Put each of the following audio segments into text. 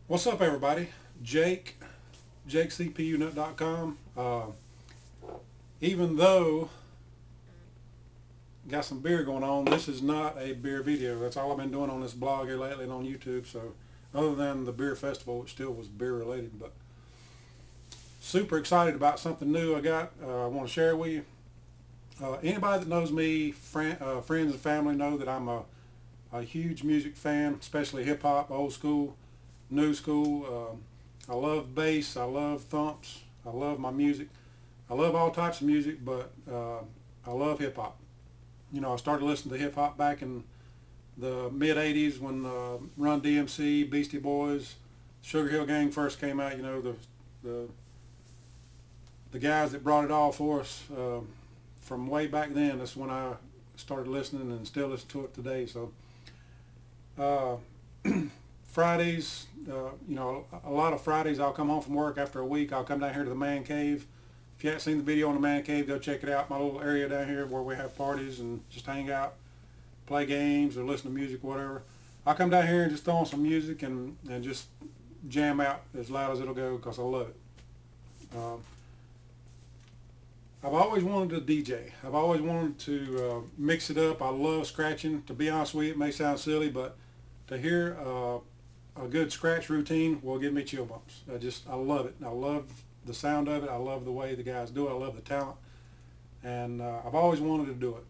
What's up, everybody? Jake, JakeCPUNut.com. Even though got some beer going on, this is not a beer video. That's all I've been doing on this blog here lately and on YouTube. So, other than the beer festival, which still was beer related, but super excited about something new I got. I want to share with you. Anybody that knows me, friends and family, know that I'm a huge music fan, especially hip hop, old school, new school. I love bass. I love thumps. I love my music. I love all types of music, but I love hip hop. You know, I started listening to hip hop back in the mid '80s when Run DMC, Beastie Boys, Sugar Hill Gang first came out. You know, the the guys that brought it all for us from way back then. That's when I started listening and still listen to it today. So Fridays, you know, a lot of Fridays I'll come home from work after a week. I'll come down here to the man cave. If you haven't seen the video on the man cave, go check it out. My little area down here where we have parties and just hang out, play games or listen to music, whatever. I'll come down here and just throw on some music and just jam out as loud as it'll go because I love it. I've always wanted to DJ. I've always wanted to mix it up. I love scratching. To be honest with you, it may sound silly, but to hear a good scratch routine will give me chill bumps. I love it. I love the sound of it. I love the way the guys do it. I love the talent. And I've always wanted to do it.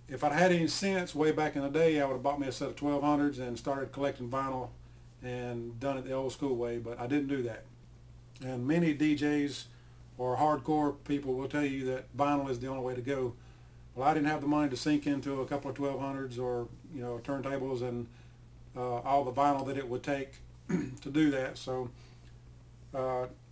If I'd had any sense way back in the day, I would have bought me a set of 1200s and started collecting vinyl and done it the old school way, but I didn't do that. And many DJs or hardcore people will tell you that vinyl is the only way to go. Well, I didn't have the money to sink into a couple of 1200s or, you know, turntables and all the vinyl that it would take to do that. So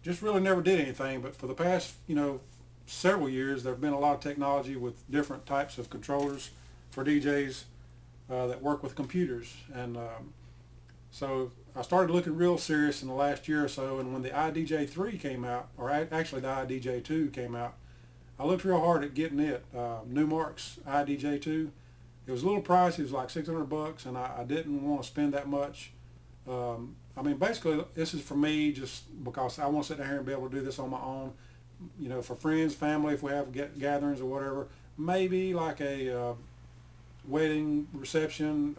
just really never did anything. But for the past, you know, several years, there have been a lot of technology with different types of controllers for DJs that work with computers. And so I started looking real serious in the last year or so. And when the iDJ3 came out, or actually the iDJ2 came out, I looked real hard at getting it. Newmark's iDJ2. It was a little pricey. It was like 600 bucks, and I didn't want to spend that much. I mean, basically, this is for me just because I want to sit down here and be able to do this on my own. You know, for friends, family, if we have gatherings or whatever. Maybe like a wedding, reception,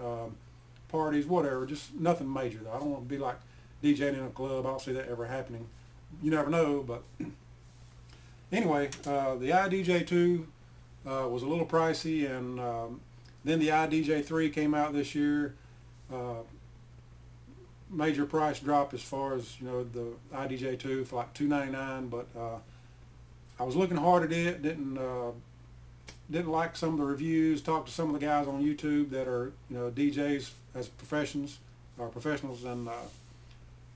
parties, whatever. Just nothing major, though. I don't want to be like DJing in a club. I don't see that ever happening. You never know, but anyway, the iDJ2 was a little pricey, and then the iDJ3 came out this year. Major price drop as far as, you know, the iDJ2 for like $299, but I was looking hard at it. Didn't like some of the reviews. Talked to some of the guys on YouTube that are, you know, DJs as professionals, and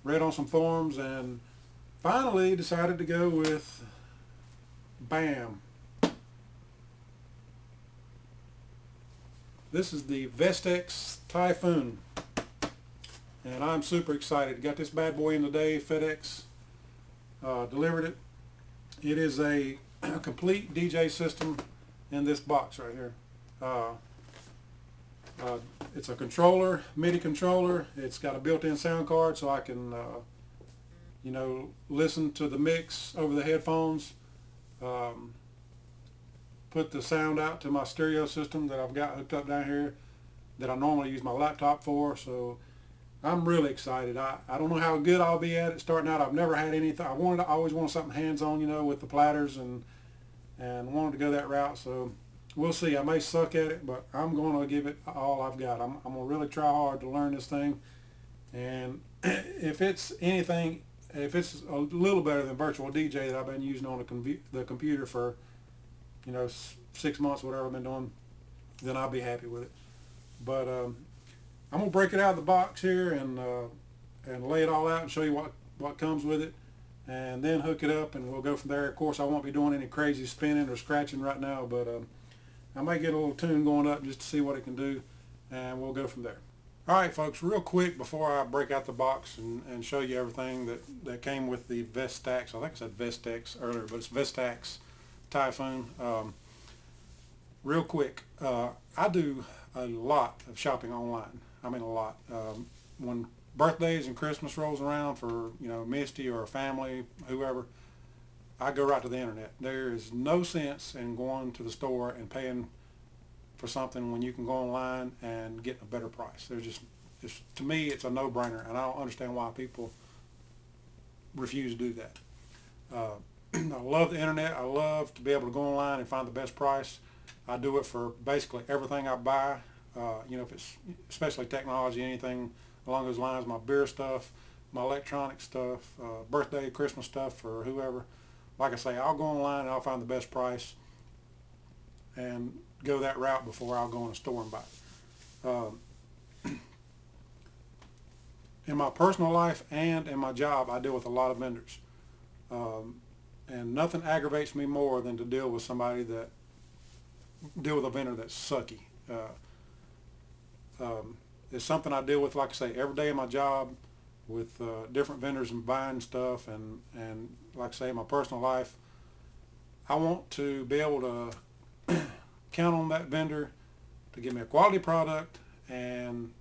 read on some forums, and finally decided to go with bam. This is the Vestax Typhoon, and I'm super excited. Got this bad boy in today. FedEx delivered it. It is a complete DJ system in this box right here. It's a controller, MIDI controller. It's got a built-in sound card so I can, you know, listen to the mix over the headphones. Put the sound out to my stereo system that I've got hooked up down here that I normally use my laptop for. So I'm really excited. I don't know how good I'll be at it starting out. I've never had anything. I always wanted something hands-on, you know, with the platters, and wanted to go that route. So we'll see. I may suck at it, but I'm going to give it all I've got. I'm going to really try hard to learn this thing. And if it's anything, if it's a little better than Virtual DJ that I've been using on the computer for, you know, 6 months, whatever I've been doing, then I'll be happy with it. But I'm going to break it out of the box here and lay it all out and show you what comes with it, and then hook it up, and we'll go from there. Of course, I won't be doing any crazy spinning or scratching right now, but I might get a little tune going up just to see what it can do, and we'll go from there. Alright folks, real quick before I break out the box and show you everything that came with the Vestax. I think I said Vestax earlier, but it's Vestax Typhoon. Real quick, I do a lot of shopping online. I mean a lot. When birthdays and Christmas rolls around for, you know, Misty or family, whoever, I go right to the internet. There is no sense in going to the store and paying for something when you can go online and get a better price. There's just to me, it's a no-brainer, and I don't understand why people refuse to do that. I love the internet. I love to be able to go online and find the best price. I do it for basically everything I buy. You know, if it's especially technology, anything along those lines, my beer stuff, my electronic stuff, birthday, Christmas stuff for whoever. Like I say, I'll go online and I'll find the best price and go that route before I'll go in a store and buy it. In my personal life and in my job, I deal with a lot of vendors. And nothing aggravates me more than to deal with a vendor that's sucky. It's something I deal with, like I say, every day in my job with different vendors and buying stuff, and like I say, in my personal life, I want to be able to count on that vendor to give me a quality product and,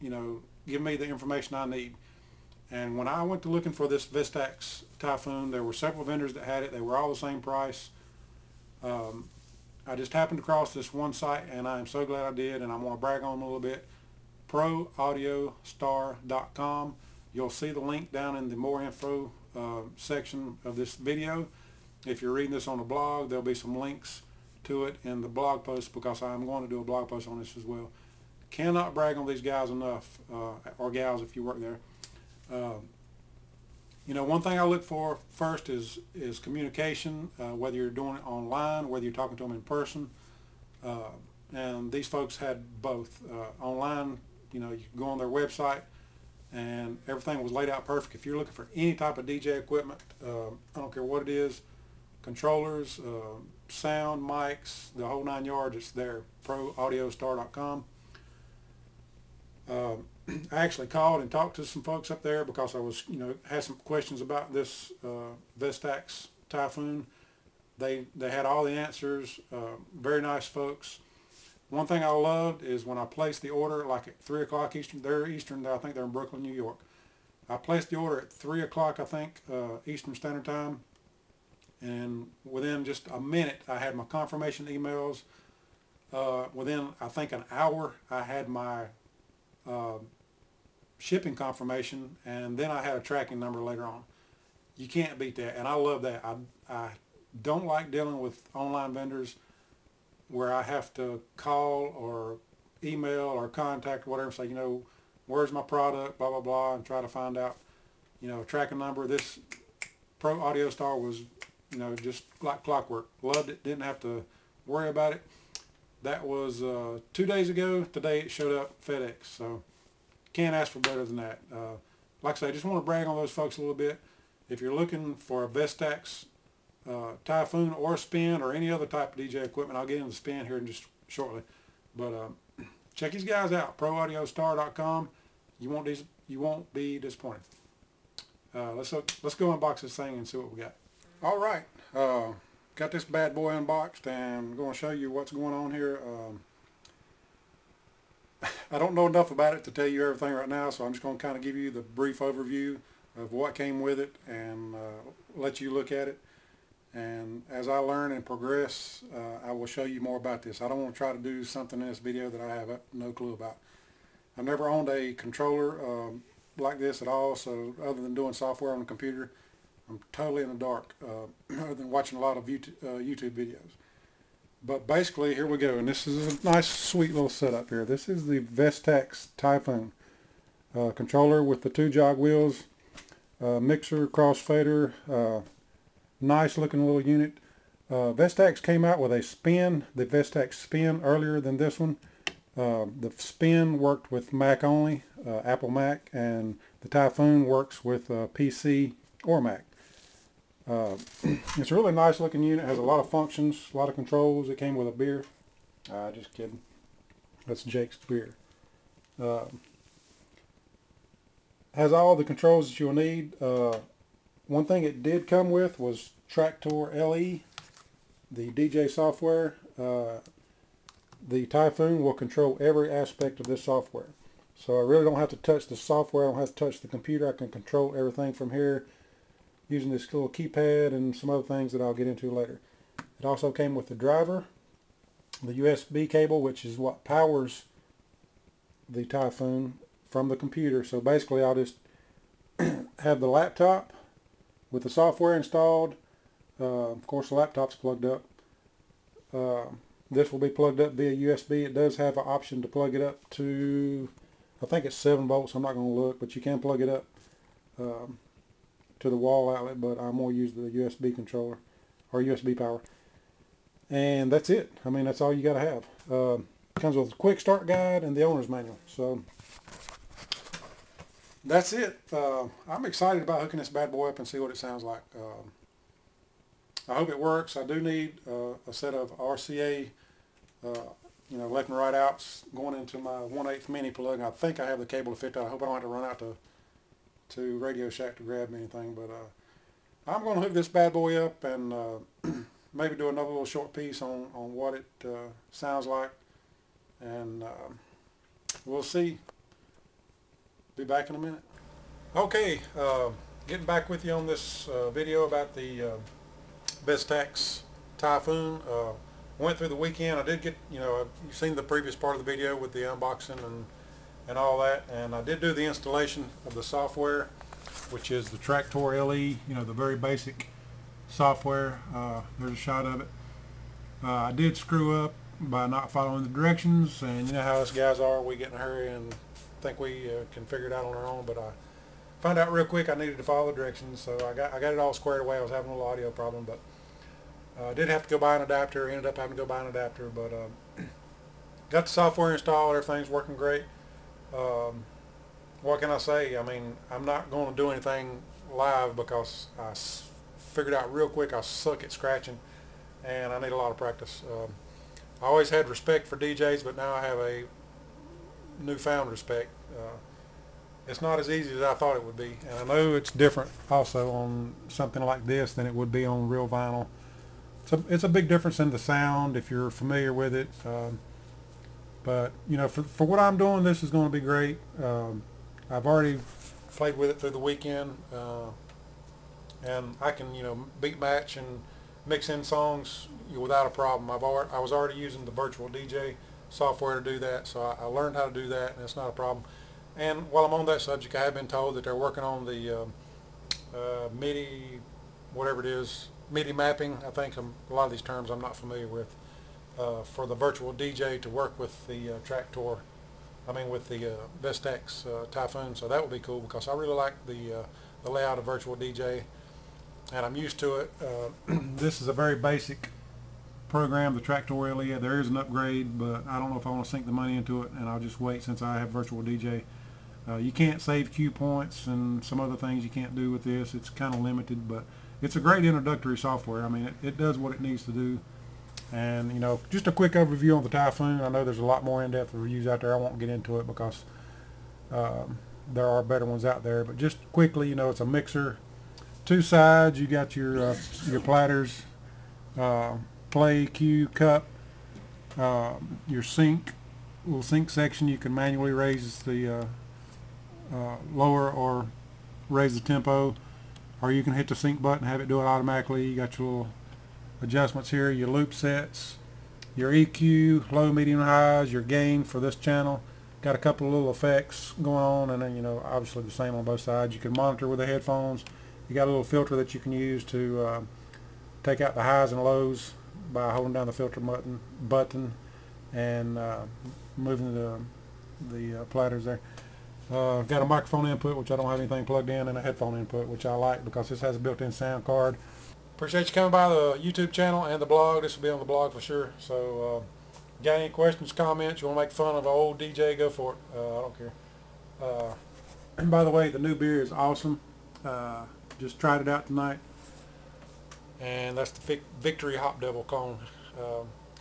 you know, give me the information I need. And when I went to looking for this Vestax Typhoon, there were several vendors that had it. They were all the same price. I just happened across this one site, and I am so glad I did, and I'm going to brag on them a little bit. ProAudioStar.com. You'll see the link down in the more info section of this video. If you're reading this on the blog, there'll be some links to it in the blog post, because I'm going to do a blog post on this as well. Cannot brag on these guys enough, or gals if you work there. You know, one thing I look for first is communication, whether you're doing it online, whether you're talking to them in person. And these folks had both. Online, you know, you can go on their website and everything was laid out perfect. If you're looking for any type of DJ equipment, I don't care what it is, controllers, sound, mics, the whole 9 yards, it's there. ProAudioStar.com. I actually called and talked to some folks up there because I was, you know, had some questions about this Vestax Typhoon. They had all the answers. Very nice folks. One thing I loved is when I placed the order, like at 3 o'clock Eastern. They're Eastern. I think they're in Brooklyn, New York. I placed the order at 3 o'clock, I think, Eastern Standard Time, and within just a minute, I had my confirmation emails. Within, I think, an hour, I had my shipping confirmation, and then I had a tracking number later on. You can't beat that, and I love that. I don't like dealing with online vendors where I have to call or email or contact or whatever, say, you know, where's my product, blah, blah, blah, and try to find out, you know, tracking number. This Pro Audio Star was, you know, just like clockwork. Loved it, didn't have to worry about it. That was 2 days ago. Today it showed up FedEx, so can't ask for better than that. Like I say, I just want to brag on those folks a little bit. If you're looking for a Vestax Typhoon or a spin or any other type of DJ equipment, I'll get into the spin here in just shortly. But check these guys out, ProAudioStar.com. You won't be disappointed. Let's go unbox this thing and see what we got. All right, got this bad boy unboxed, and I'm going to show you what's going on here. I don't know enough about it to tell you everything right now, so I'm just going to kind of give you the brief overview of what came with it and let you look at it. And as I learn and progress, I will show you more about this. I don't want to try to do something in this video that I have no clue about. I've never owned a controller like this at all, so other than doing software on the computer, I'm totally in the dark, other than watching a lot of YouTube videos. But basically, here we go, and this is a nice, sweet little setup here. This is the Vestax Typhoon controller with the 2 jog wheels, mixer, crossfader, nice looking little unit. Vestax came out with a spin, the Vestax Spin, earlier than this one. The Spin worked with Mac only, Apple Mac, and the Typhoon works with PC or Mac. It's a really nice looking unit. It has a lot of functions, a lot of controls. It came with a beer. Just kidding. That's Jake's beer. Has all the controls that you'll need. One thing it did come with was Traktor LE, the DJ software. The Typhoon will control every aspect of this software. So I really don't have to touch the software. I don't have to touch the computer. I can control everything from here using this little keypad and some other things that I'll get into later. It also came with the driver, the USB cable, which is what powers the Typhoon from the computer. So basically I'll just have the laptop with the software installed. Of course the laptop's plugged up. This will be plugged up via USB. It does have an option to plug it up to, I think it's 7 volts. I'm not going to look, but you can plug it up to the wall outlet, but I'm more use the USB controller or USB power. And that's it. I mean, that's all you got to have. Comes with a quick start guide and the owner's manual. So that's it. I'm excited about hooking this bad boy up and see what it sounds like. I hope it works. I do need a set of RCA, left and right outs going into my 1/8 mini plug. I think I have the cable to fit that. I hope I don't have to run out to Radio Shack to grab anything. But I'm going to hook this bad boy up and maybe do another little short piece on what it sounds like. And we'll see. Be back in a minute. Okay, getting back with you on this video about the Vestax Typhoon. Went through the weekend. I did get, you've seen the previous part of the video with the unboxing and all that, and I did do the installation of the software, which is the Traktor LE, the very basic software. There's a shot of it. I did screw up by not following the directions, and you know how us guys are, we get in a hurry and think we can figure it out on our own, but I found out real quick I needed to follow the directions, so I got it all squared away. I was having a little audio problem, but I did have to go buy an adapter. Ended up having to go buy an adapter, but got the software installed. Everything's working great. What can I say? I mean, I'm not going to do anything live because I figured out real quick I suck at scratching, and I need a lot of practice. I always had respect for DJs, but now I have a newfound respect. It's not as easy as I thought it would be, and I know it's different also on something like this than it would be on real vinyl. It's a big difference in the sound if you're familiar with it, but for what I'm doing, this is going to be great. I've already played with it through the weekend, and I can beat match and mix in songs without a problem. I was already using the virtual DJ software to do that, so I learned how to do that, and it's not a problem. And while I'm on that subject, I have been told that they're working on the Midi, whatever it is, Midi mapping. I think a lot of these terms I'm not familiar with, for the virtual DJ to work with the Traktor, with the Vestax Typhoon. So that would be cool because I really like the layout of virtual DJ, and I'm used to it. This is a very basic program, the Traktor LE. There is an upgrade, but I don't know if I want to sink the money into it, and I'll just wait since I have virtual DJ. You can't save cue points and some other things you can't do with this. It's kind of limited, but it's a great introductory software. I mean, it does what it needs to do. And just a quick overview on the Typhoon. I know there's a lot more in-depth reviews out there. I won't get into it because there are better ones out there, but just quickly, it's a mixer. Two sides, you got your platters, play, cue, cup, your little sync section. You can manually raise the lower or raise the tempo, or you can hit the sync button and have it do it automatically. You got your little adjustments here, your loop sets, your EQ, low, medium, highs, your gain for this channel. Got a couple of little effects going on, and then obviously the same on both sides. You can monitor with the headphones. You got a little filter that you can use to take out the highs and lows by holding down the filter button and moving the platters there. Got a microphone input, which I don't have anything plugged in, and a headphone input, which I like because this has a built-in sound card. Appreciate you coming by the YouTube channel and the blog. This will be on the blog for sure. So got any questions, comments, you want to make fun of an old DJ, go for it. I don't care. And by the way, the new beer is awesome. Just tried it out tonight, and that's the Victory Hop Devil clone.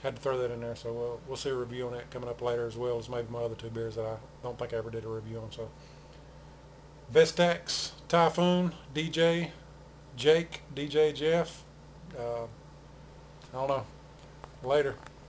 Had to throw that in there, so we'll see a review on that coming up later, as well as maybe my other two beers that I don't think I ever did a review on. So Vestax Typhoon, DJ Jake, DJ Jeff, I don't know. Later.